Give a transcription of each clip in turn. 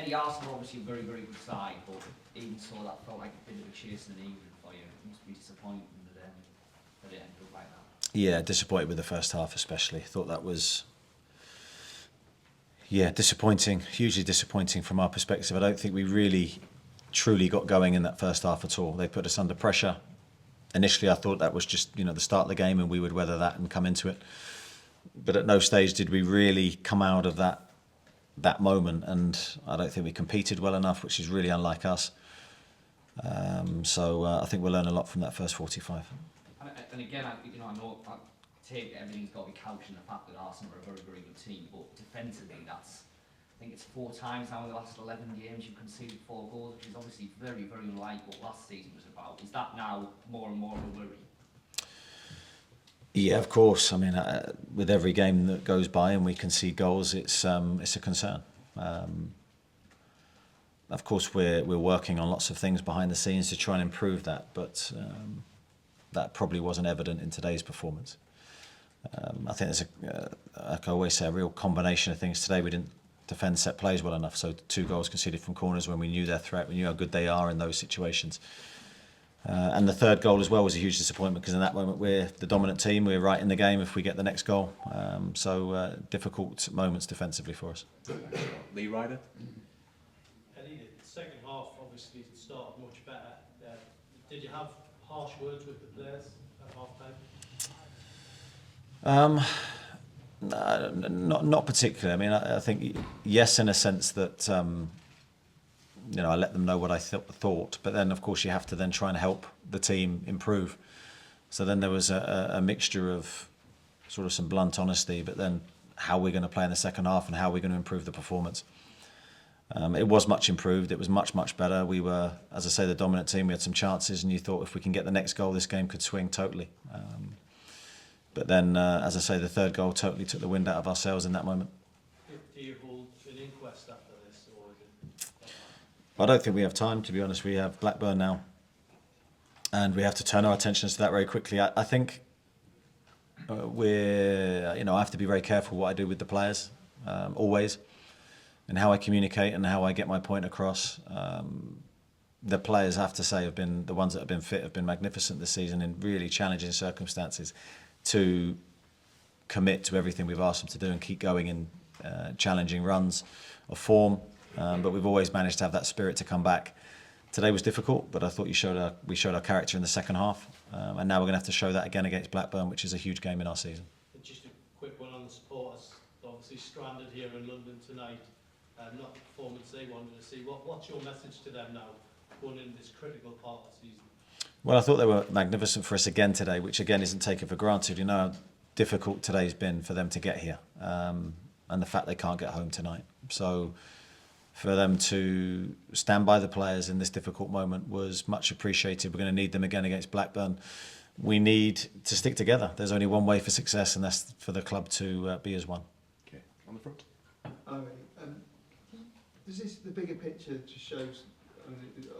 Eddie, Arsenal obviously a very, very good side, but even so, that felt like a bit of a chase in the evening for you. It must be disappointing that it ended up like that. Yeah, disappointed with the first half especially. Thought that was, disappointing, hugely disappointing from our perspective. I don't think we really, truly got going in that first half at all. They put us under pressure. Initially, I thought that was just, the start of the game and we would weather that and come into it. But at no stage did we really come out of that moment, and I don't think we competed well enough, which is really unlike us. So I think we'll learn a lot from that first 45. And again, I know I take everything's got to be couched in the fact that Arsenal are a very, very good team, but defensively, I think it's 4 times now in the last 11 games you've conceded 4 goals, which is obviously very, very unlike what last season was about. Is that now more and more of a worry? Yeah, of course. I mean, with every game that goes by and we concede goals, it's a concern. Of course, we're working on lots of things behind the scenes to try and improve that, but that probably wasn't evident in today's performance. I think there's like I always say, a real combination of things today. We didn't defend set plays well enough, so 2 goals conceded from corners when we knew their threat, we knew how good they are in those situations. And the third goal as well was a huge disappointment, because in that moment we're the dominant team, we're right in the game if we get the next goal. So difficult moments defensively for us. Lee Ryder? Eddie, the second half obviously started much better. Did you have harsh words with the players at half time? Not particularly. I mean, I think yes, in a sense that I let them know what I thought, but then of course you have to then try and help the team improve. So then there was a mixture of sort of some blunt honesty, but then how we're going to play in the second half and how we're going to improve the performance. It was much improved. It was much better. We were, as I say, the dominant team. We had some chances, and you thought if we can get the next goal, this game could swing totally. But then, as I say, the third goal totally took the wind out of our sails in that moment. Do you hold an inquest after this, or is it? I don't think we have time, to be honest. We have Blackburn now, and we have to turn our attentions to that very quickly. I think I have to be very careful what I do with the players, always, and how I communicate and how I get my point across. The players, I have to say, have been the ones that have been fit, have been magnificent this season in really challenging circumstances, to commit to everything we've asked them to do and keep going in challenging runs of form. But we've always managed to have that spirit to come back. Today was difficult, but I thought we showed our character in the second half, and now we're going to have to show that again against Blackburn, which is a huge game in our season. Just a quick one on the supporters. Obviously stranded here in London tonight, not the performance they wanted to see. What's your message to them now, going into this critical part of the season? Well, I thought they were magnificent for us again today, which again isn't taken for granted. You know how difficult today's been for them to get here, and the fact they can't get home tonight. So for them to stand by the players in this difficult moment was much appreciated. We're going to need them again against Blackburn. We need to stick together. There's only one way for success, and that's for the club to be as one. Okay, on the front. Does this, the bigger picture, just shows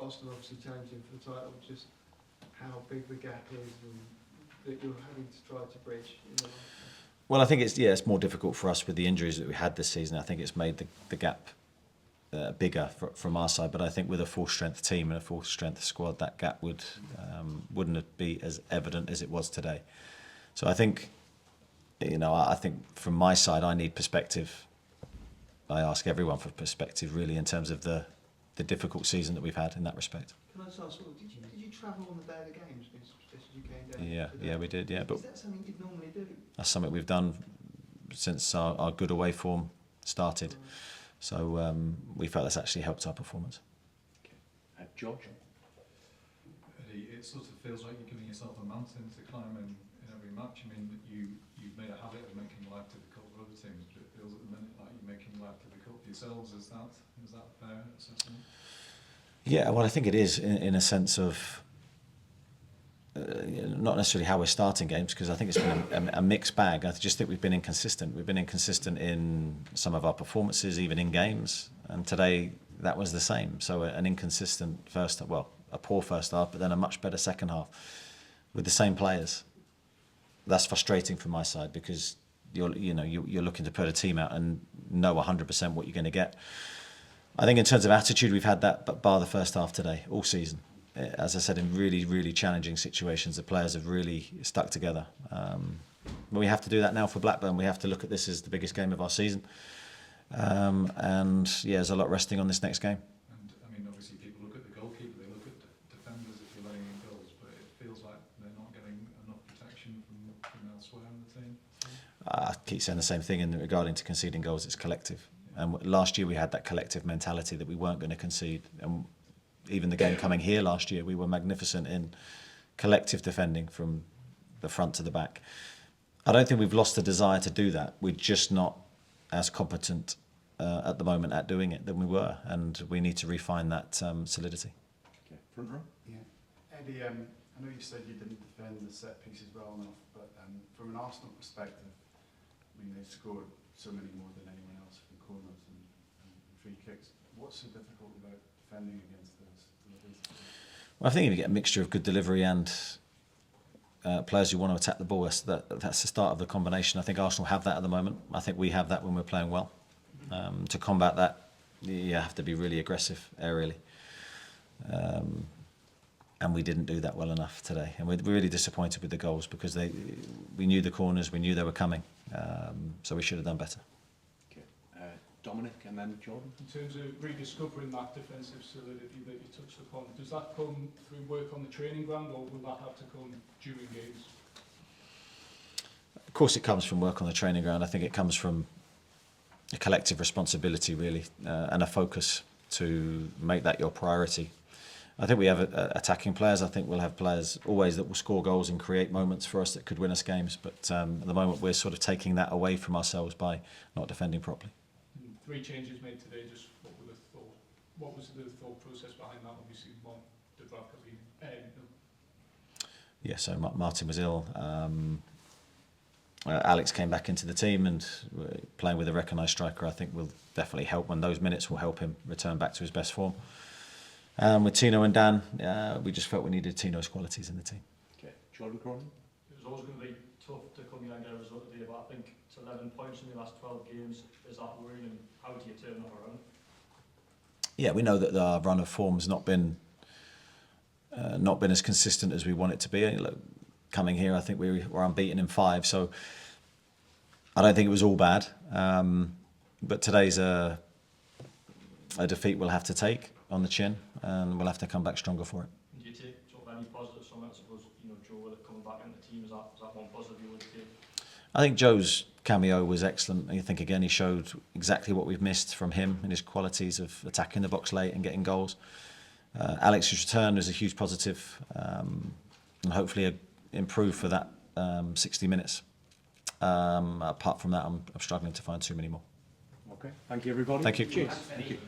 Arsenal obviously challenging for the title, just how big the gap is and that you're having to try to bridge? Well, I think it's more difficult for us with the injuries that we had this season. I think it's made the gap bigger from our side, but I think with a full strength team and a full strength squad, that gap wouldn't be as evident as it was today. So I think, I think from my side, I need perspective. I ask everyone for perspective, really, in terms of the difficult season that we've had in that respect. Can I just ask, did you travel on the day of the games? Just you came down? Yeah, we did. Yeah, but is that something you'd normally do? That's something we've done since our good away form started. So we felt that's actually helped our performance. Okay. George? Eddie, it sort of feels like you're giving yourself a mountain to climb in every match. I mean, you've made a habit of making life difficult for other teams, but it feels at the minute like you're making life difficult for yourselves. Is that a fair assessment? Yeah, well, I think it is in a sense of not necessarily how we're starting games, because I think it's been a mixed bag. I just think we've been inconsistent. We've been inconsistent in some of our performances, even in games, and today that was the same. So an inconsistent a poor first half, but then a much better second half with the same players. That's frustrating from my side, because you're looking to put a team out and know 100% what you're going to get. I think in terms of attitude, we've had that, but bar the first half today, all season. As I said, in really, really challenging situations, the players have really stuck together. But we have to do that now for Blackburn. We have to look at this as the biggest game of our season. And yeah, there's a lot resting on this next game. And I mean, obviously, people look at the goalkeeper, they look at defenders if you're letting in goals, but it feels like they're not getting enough protection from elsewhere in the team. I keep saying the same thing in regarding to conceding goals. It's collective. And last year we had that collective mentality that we weren't going to concede. And even the game coming here last year, we were magnificent in collective defending from the front to the back. I don't think we've lost the desire to do that. We're just not as competent at the moment at doing it than we were, and we need to refine that solidity. Okay, front row. Yeah. Eddie, I know you said you didn't defend the set pieces well enough, but from an Arsenal perspective, I mean, they scored so many more than anyone else from corners and free kicks. What's so difficult about defending against those? Well, I think if you get a mixture of good delivery and players who want to attack the ball, that's the start of the combination. I think Arsenal have that at the moment. I think we have that when we're playing well. To combat that, you have to be really aggressive aerially. And we didn't do that well enough today. And we're really disappointed with the goals because we knew the corners, we knew they were coming. So we should have done better. Okay, Dominic and then Jordan. In terms of rediscovering that defensive solidity that you touched upon, does that come through work on the training ground, or will that have to come during games? Of course it comes from work on the training ground. I think it comes from a collective responsibility, really, and a focus to make that your priority. I think we have attacking players. I think we'll have players always that will score goals and create moments for us that could win us games. But at the moment, we're sort of taking that away from ourselves by not defending properly. 3 changes made today. Just what was the thought process behind that? Obviously, one, Yeah, so Martin was ill. Alex came back into the team, and playing with a recognised striker, I think, will definitely help. When those minutes will help him return back to his best form. With Tino and Dan, we just felt we needed Tino's qualities in the team. Okay, Jordan Cronin. It was always going to be tough to come here and get a result today, but I think it's 11 points in the last 12 games. Is that worrying, and how do you turn that around? Yeah, we know that our run of form's not been as consistent as we want it to be. Look, coming here, I think we were unbeaten in 5, so I don't think it was all bad. But today's a defeat we'll have to take on the chin, and we'll have to come back stronger for it. Do you take sort of any positives from it? I suppose, Joe Willock coming back into the team, is that one positive you would take? I think Joe's cameo was excellent. I think, again, he showed exactly what we've missed from him in his qualities of attacking the box late and getting goals. Alex's return was a huge positive, and hopefully improve for that 60 minutes. Apart from that, I'm struggling to find too many more. Okay, thank you everybody. Thank you. Cheers. Thank you.